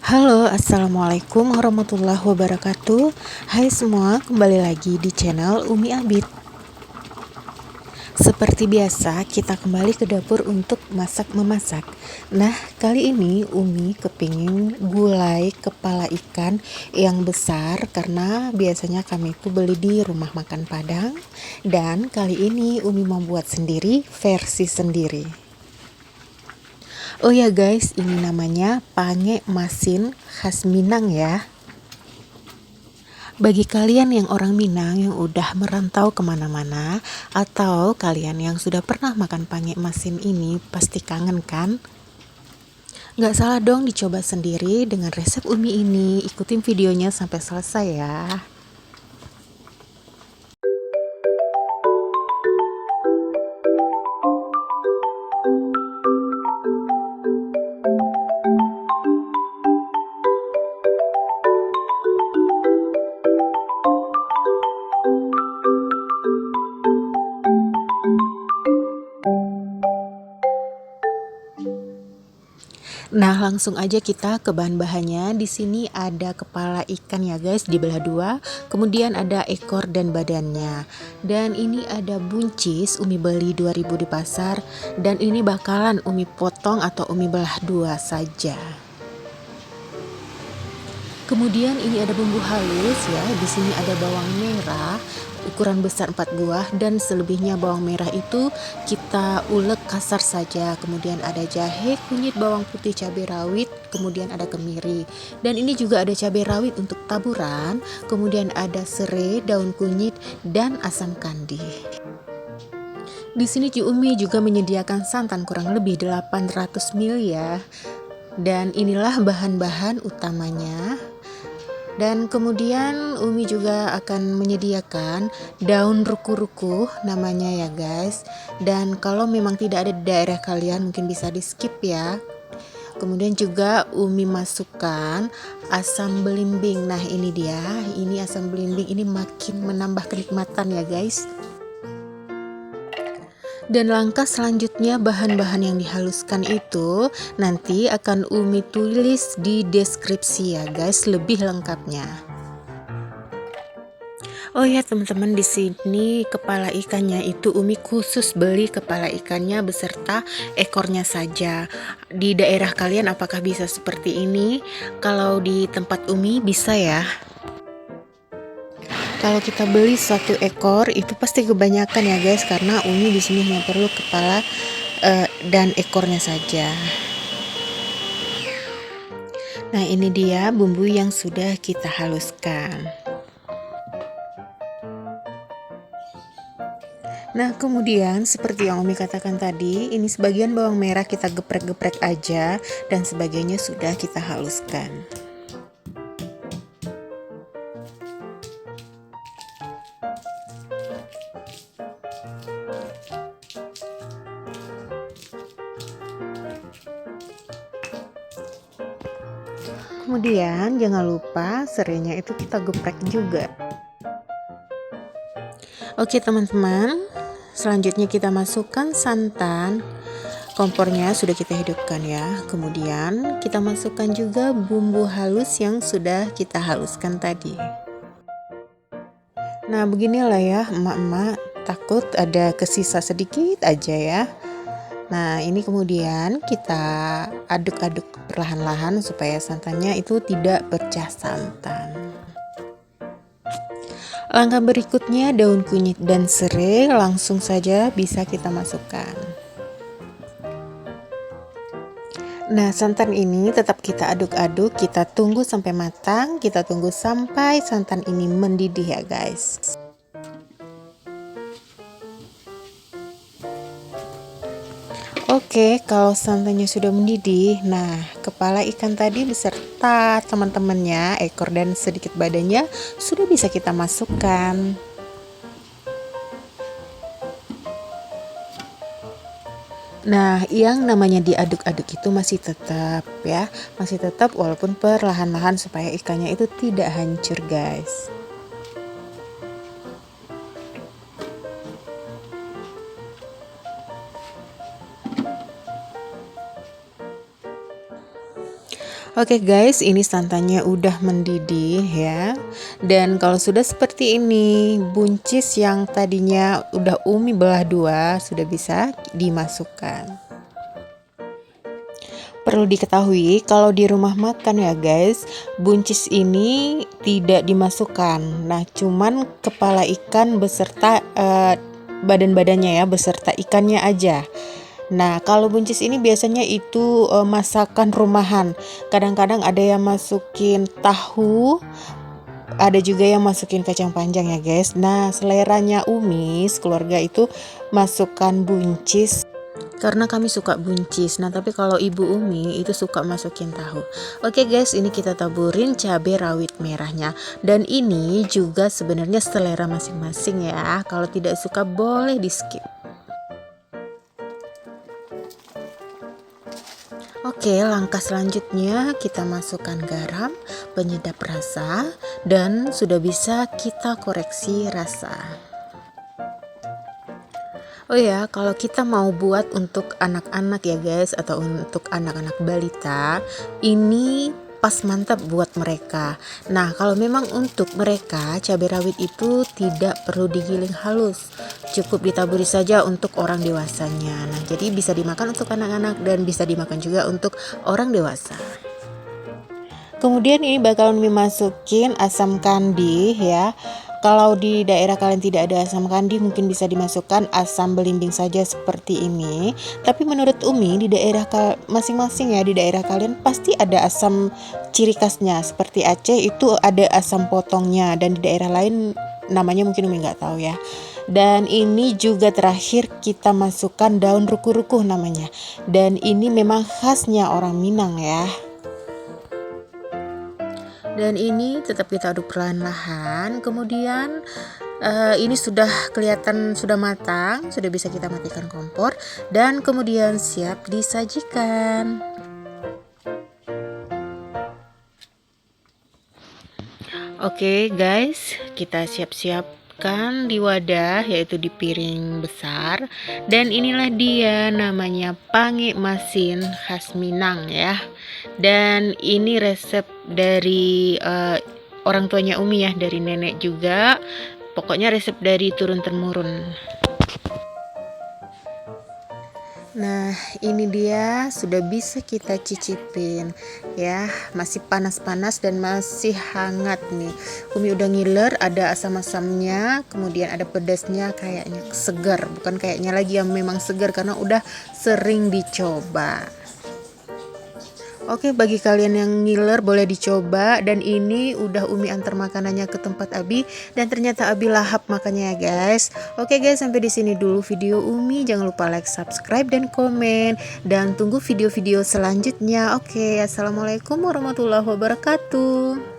Halo, assalamualaikum warahmatullahi wabarakatuh. Hai semua, kembali lagi di channel Umi Abid. Seperti biasa, kita kembali ke dapur untuk masak-memasak. Nah, kali ini Umi kepingin gulai kepala ikan yang besar karena biasanya kami itu beli di rumah makan Padang. Dan kali ini Umi membuat sendiri, versi sendiri. Oh ya guys, ini namanya pange masin khas Minang ya. Bagi kalian yang orang Minang yang udah merantau kemana-mana, atau kalian yang sudah pernah makan pange masin ini, pasti kangen kan? Gak salah dong dicoba sendiri dengan resep Umi ini. Ikutin videonya sampai selesai ya. Nah, langsung aja kita ke bahan-bahannya. Di sini ada kepala ikan ya guys, dibelah dua. Kemudian ada ekor dan badannya. Dan ini ada buncis, Umi beli 2000 di pasar. Dan ini bakalan Umi potong atau Umi belah dua saja. Kemudian ini ada bumbu halus ya. Di sini ada bawang merah ukuran besar 4 buah dan selebihnya bawang merah itu kita ulek kasar saja. Kemudian ada jahe, kunyit, bawang putih, cabai rawit, kemudian ada kemiri. Dan ini juga ada cabai rawit untuk taburan, kemudian ada serai, daun kunyit dan asam kandi. Di sini Ci Umi juga menyediakan santan kurang lebih 800 ml ya. Dan inilah bahan-bahan utamanya. Dan kemudian Umi juga akan menyediakan daun ruku-ruku namanya ya guys. Dan kalau memang tidak ada di daerah kalian mungkin bisa di skip ya. Kemudian juga Umi masukkan asam belimbing. Nah ini dia, ini asam belimbing ini makin menambah kenikmatan ya guys. Dan langkah selanjutnya bahan-bahan yang dihaluskan itu nanti akan Umi tulis di deskripsi ya guys lebih lengkapnya. Oh ya teman-teman, di sini kepala ikannya itu Umi khusus beli kepala ikannya beserta ekornya saja. Di daerah kalian apakah bisa seperti ini? Kalau di tempat Umi bisa ya. Kalau kita beli satu ekor itu pasti kebanyakan ya guys, karena Umi di sini hanya perlu kepala dan ekornya saja. Nah ini dia bumbu yang sudah kita haluskan. Nah kemudian seperti yang Umi katakan tadi, ini sebagian bawang merah kita geprek-geprek aja dan sebagainya sudah kita haluskan. Kemudian jangan lupa serainya itu kita geprek juga. Oke teman-teman, selanjutnya kita masukkan santan. Kompornya sudah kita hidupkan ya. Kemudian kita masukkan juga bumbu halus yang sudah kita haluskan tadi. Nah beginilah ya emak-emak, takut ada kesisa sedikit aja ya. Nah ini kemudian kita aduk-aduk perlahan-lahan supaya santannya itu tidak pecah santan. Langkah berikutnya daun kunyit dan serai langsung saja bisa kita masukkan. Nah santan ini tetap kita aduk-aduk, kita tunggu sampai matang, kita tunggu sampai santan ini mendidih ya guys. Oke, kalau santannya sudah mendidih, nah kepala ikan tadi beserta teman-temannya, ekor dan sedikit badannya sudah bisa kita masukkan. Nah, yang namanya diaduk-aduk itu masih tetap ya, masih tetap walaupun perlahan-lahan supaya ikannya itu tidak hancur guys. Oke guys, ini santannya udah mendidih ya. Dan kalau sudah seperti ini, buncis yang tadinya udah Umi belah dua sudah bisa dimasukkan. Perlu diketahui kalau di rumah makan ya guys, buncis ini tidak dimasukkan. Nah, cuman kepala ikan beserta badan-badannya ya, beserta ikannya aja. Nah, kalau buncis ini biasanya itu masakan rumahan. Kadang-kadang ada yang masukin tahu, ada juga yang masukin kacang panjang ya guys. Nah, seleranya Umi, keluarga itu masukkan buncis karena kami suka buncis. Nah, tapi kalau ibu Umi itu suka masukin tahu. Oke guys, ini kita taburin cabai rawit merahnya. Dan ini juga sebenarnya selera masing-masing ya. Kalau tidak suka boleh di skip. Oke, langkah selanjutnya kita masukkan garam, penyedap rasa, dan sudah bisa kita koreksi rasa. Oh ya, kalau kita mau buat untuk anak-anak ya guys, atau untuk anak-anak balita, ini pas mantap buat mereka. Nah, kalau memang untuk mereka, cabai rawit itu tidak perlu digiling halus, cukup ditaburi saja untuk orang dewasanya. Nah, jadi bisa dimakan untuk anak-anak dan bisa dimakan juga untuk orang dewasa. Kemudian ini bakalan dimasukin asam kandi ya. Kalau di daerah kalian tidak ada asam kandi, mungkin bisa dimasukkan asam belimbing saja seperti ini. Tapi menurut Umi di daerah masing-masing ya, di daerah kalian pasti ada asam ciri khasnya. Seperti Aceh itu ada asam potongnya, dan di daerah lain namanya mungkin Umi nggak tahu ya. Dan ini juga terakhir kita masukkan daun ruku-ruku namanya. Dan ini memang khasnya orang Minang ya. Dan ini tetap kita aduk perlahan-lahan. Kemudian ini sudah kelihatan sudah matang, sudah bisa kita matikan kompor dan kemudian siap disajikan. Oke guys, kita siap-siapkan di wadah, yaitu di piring besar. Dan inilah dia, namanya pange masin khas Minang ya. Dan ini resep dari orang tuanya Umi ya, dari nenek juga. Pokoknya resep dari turun-temurun. Nah, ini dia sudah bisa kita cicipin ya. Masih panas-panas dan masih hangat nih. Umi udah ngiler, ada asam-asamnya, kemudian ada pedasnya, kayaknya segar. Bukan kayaknya lagi, yang memang segar karena udah sering dicoba. Oke, bagi kalian yang ngiler boleh dicoba. Dan ini udah Umi antar makanannya ke tempat Abi, dan ternyata Abi lahap makannya ya guys. Oke guys, sampai di sini dulu video Umi. Jangan lupa like, subscribe, dan komen, dan tunggu video-video selanjutnya. Oke, assalamualaikum warahmatullahi wabarakatuh.